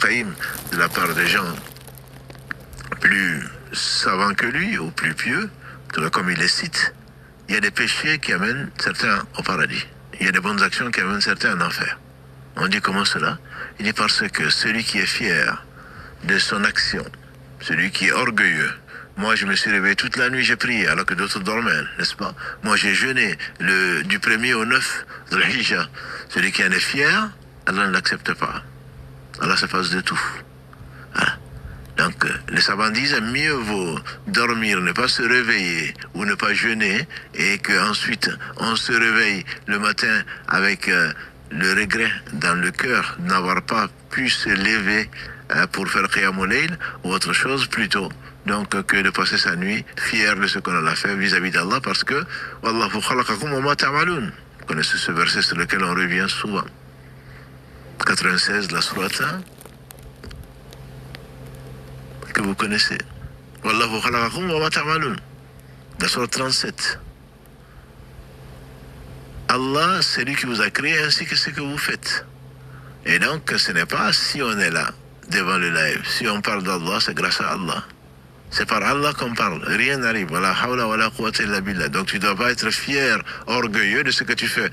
Qayyim, de la part des gens plus savants que lui ou plus pieux, comme il les cite, il y a des péchés qui amènent certains au paradis. Il y a des bonnes actions qui amènent certains en enfer. On dit comment cela? Il dit parce que celui qui est fier de son action, celui qui est orgueilleux, moi je me suis réveillé toute la nuit, j'ai prié alors que d'autres dormaient, n'est-ce pas? Moi j'ai jeûné du 1er au 9 de l'Hijja. Celui qui en est fier, Allah ne l'accepte pas. Allah se passe de tout. Voilà. Donc, les savants disent mieux vaut dormir, ne pas se réveiller ou ne pas jeûner et qu'ensuite on se réveille le matin avec le regret dans le cœur de n'avoir pas pu se lever pour faire Qiyamul Layl ou autre chose plutôt. Donc, que de passer sa nuit fier de ce qu'on a fait vis-à-vis d'Allah parce que Wallahu khalaqakum wa ma ta'malun. Vous connaissez ce verset sur lequel on revient souvent. 96 de la sourate que vous connaissez. Wallahu khalaqakum wa ma ta'malun. La sourate 37. Allah, c'est lui qui vous a créé ainsi que ce que vous faites. Et donc, ce n'est pas si on est là, devant le live. Si on parle d'Allah, c'est grâce à Allah. C'est par Allah qu'on parle. Rien n'arrive. Wala hawla wala quwwata illa billah. Donc, tu ne dois pas être fier, orgueilleux de ce que tu fais.